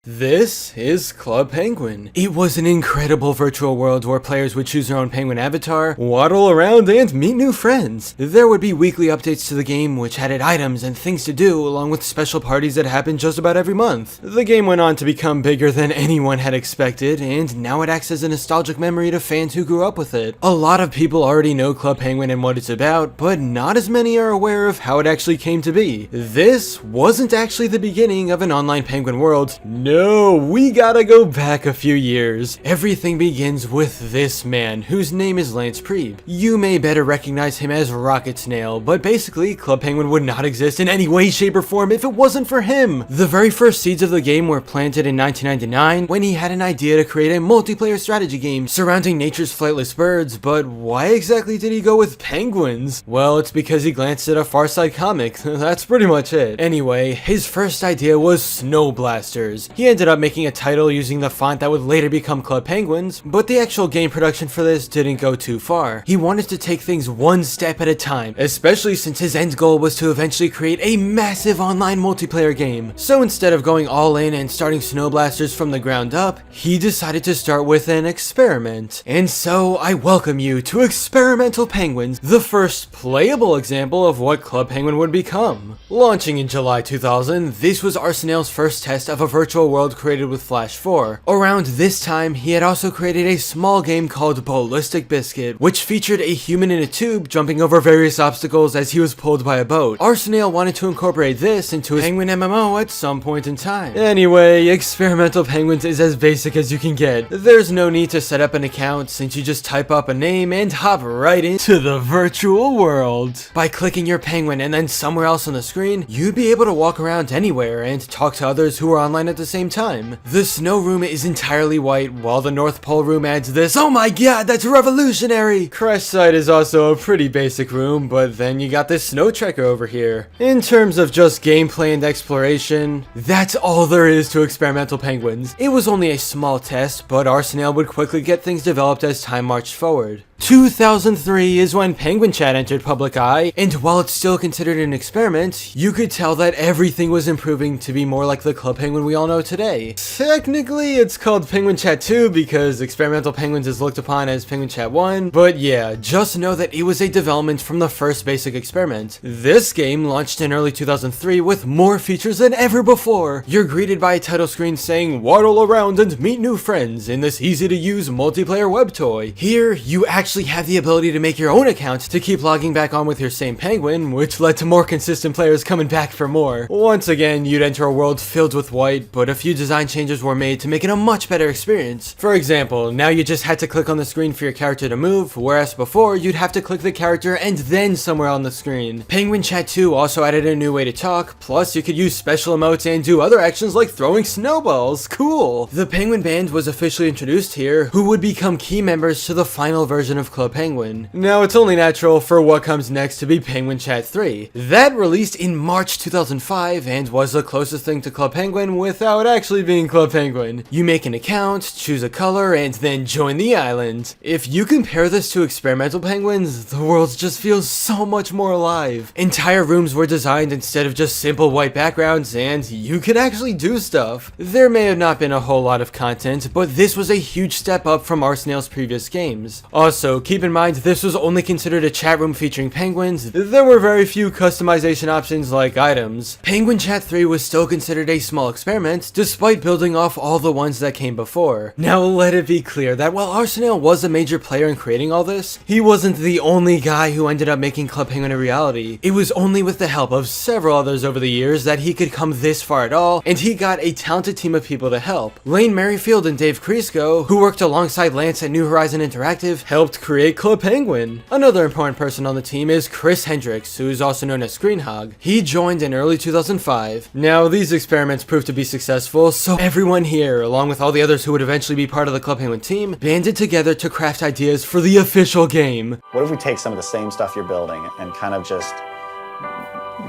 This is Club Penguin. It was an incredible virtual world where players would choose their own penguin avatar, waddle around, and meet new friends. There would be weekly updates to the game which added items and things to do, along with special parties that happened just about every month. The game went on to become bigger than anyone had expected, and now it acts as a nostalgic memory to fans who grew up with it. A lot of people already know Club Penguin and what it's about, but not as many are aware of how it actually came to be. This wasn't actually the beginning of an online penguin world. No, we gotta go back a few years. Everything begins with this man, whose name is Lance Priebe. You may better recognize him as Rocket Snail, but basically, Club Penguin would not exist in any way, shape, or form if it wasn't for him. The very first seeds of the game were planted in 1999 when he had an idea to create a multiplayer strategy game surrounding nature's flightless birds, but why exactly did he go with penguins? Well, it's because he glanced at a Far Side comic. That's pretty much it. Anyway, his first idea was Snow Blasters. He ended up making a title using the font that would later become Club Penguins, but the actual game production for this didn't go too far. He wanted to take things one step at a time, especially since his end goal was to eventually create a massive online multiplayer game. So instead of going all in and starting Snow Blasters from the ground up, he decided to start with an experiment. And so I welcome you to Experimental Penguins, the first playable example of what Club Penguin would become. Launching in July 2000, this was Arsenal's first test of a virtual world created with Flash 4. Around this time, he had also created a small game called Ballistic Biscuit, which featured a human in a tube jumping over various obstacles as he was pulled by a boat. Arsenal wanted to incorporate this into his Penguin MMO at some point in time. Anyway, Experimental Penguins is as basic as you can get. There's no need to set up an account since you just type up a name and hop right into the virtual world. By clicking your penguin and then somewhere else on the screen, you'd be able to walk around anywhere and talk to others who are online at the same time. The snow room is entirely white, while the North Pole room adds this, "Oh my god, that's revolutionary!" Crash site is also a pretty basic room, but then you got this snow tracker over here. In terms of just gameplay and exploration, that's all there is to Experimental Penguins. It was only a small test, but Arsenal would quickly get things developed as time marched forward. 2003 is when Penguin Chat entered public eye, and while it's still considered an experiment, you could tell that everything was improving to be more like the Club Penguin we all know today. Technically, it's called Penguin Chat 2 because Experimental Penguins is looked upon as Penguin Chat 1, but yeah, just know that it was a development from the first basic experiment. This game launched in early 2003 with more features than ever before. You're greeted by a title screen saying, "Waddle around and meet new friends in this easy-to-use multiplayer web toy." Here, you actually have the ability to make your own account to keep logging back on with your same penguin, which led to more consistent players coming back for more. Once again, you'd enter a world filled with white, but a few design changes were made to make it a much better experience. For example, now you just had to click on the screen for your character to move, whereas before, you'd have to click the character and then somewhere on the screen. Penguin Chat 2 also added a new way to talk, plus you could use special emotes and do other actions like throwing snowballs. Cool! The Penguin Band was officially introduced here, who would become key members to the final version of Club Penguin. Now it's only natural for what comes next to be Penguin Chat 3. That released in March 2005 and was the closest thing to Club Penguin without actually being Club Penguin. You make an account, choose a color, and then join the island. If you compare this to Experimental Penguins, the world just feels so much more alive. Entire rooms were designed instead of just simple white backgrounds, and you could actually do stuff. There may have not been a whole lot of content, but this was a huge step up from Arsenal's previous games. Also, keep in mind this was only considered a chat room featuring penguins. There were very few customization options like items. Penguin Chat 3 was still considered a small experiment, despite building off all the ones that came before. Now let it be clear that while Arsenal was a major player in creating all this, he wasn't the only guy who ended up making Club Penguin a reality. It was only with the help of several others over the years that he could come this far at all, and he got a talented team of people to help. Lane Merrifield and Dave Crisco, who worked alongside Lance at New Horizon Interactive, helped create Club Penguin. Another important person on the team is Chris Hendricks, who is also known as Screenhog. He joined in early 2005. Now, these experiments proved to be successful, so everyone here, along with all the others who would eventually be part of the Club Penguin team, banded together to craft ideas for the official game. What if we take some of the same stuff you're building and kind of just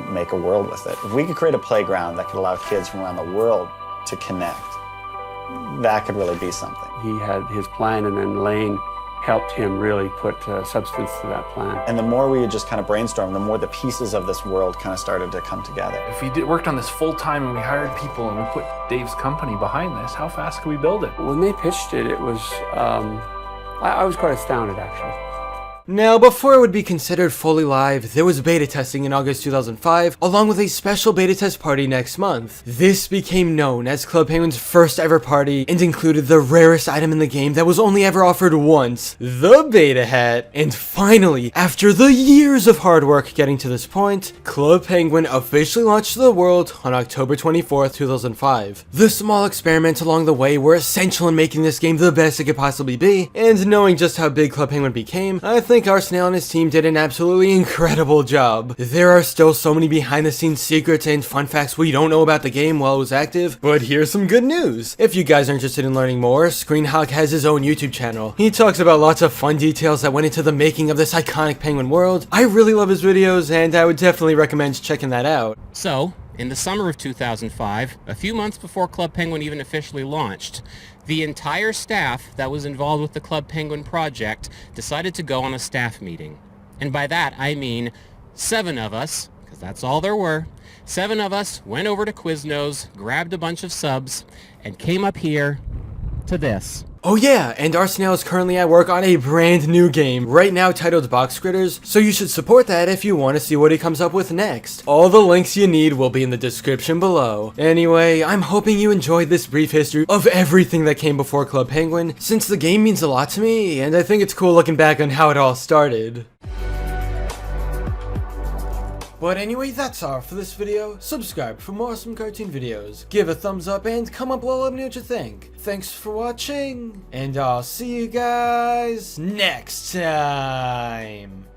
make a world with it? If we could create a playground that could allow kids from around the world to connect, that could really be something. He had his plan, and then Lane helped him really put substance to that plan. And the more we would just kind of brainstorm, the more the pieces of this world kind of started to come together. If we worked on this full time and we hired people and we put Dave's company behind this, how fast could we build it? When they pitched it, it was, I was quite astounded actually. Now, before it would be considered fully live, there was beta testing in August 2005, along with a special beta test party next month. This became known as Club Penguin's first ever party, and included the rarest item in the game that was only ever offered once, the beta hat. And finally, after the years of hard work getting to this point, Club Penguin officially launched to the world on October 24th, 2005. The small experiments along the way were essential in making this game the best it could possibly be, and knowing just how big Club Penguin became, I think Arsenal and his team did an absolutely incredible job. There are still so many behind the scenes secrets and fun facts we don't know about the game while it was active, but here's some good news. If you guys are interested in learning more, Screenhawk has his own YouTube channel. He talks about lots of fun details that went into the making of this iconic Penguin world. I really love his videos, and I would definitely recommend checking that out. So, in the summer of 2005, a few months before Club Penguin even officially launched, the entire staff that was involved with the Club Penguin project decided to go on a staff meeting. And by that, I mean 7 of us, because that's all there were. 7 of us went over to Quiznos, grabbed a bunch of subs, and came up here to this. Oh yeah, and Arsenal is currently at work on a brand new game, right now titled Box Critters, so you should support that if you want to see what he comes up with next. All the links you need will be in the description below. Anyway, I'm hoping you enjoyed this brief history of everything that came before Club Penguin, since the game means a lot to me, and I think it's cool looking back on how it all started. But anyway, that's all for this video. Subscribe for more awesome cartoon videos. Give a thumbs up and comment below, let me know what you think. Thanks for watching, and I'll see you guys next time.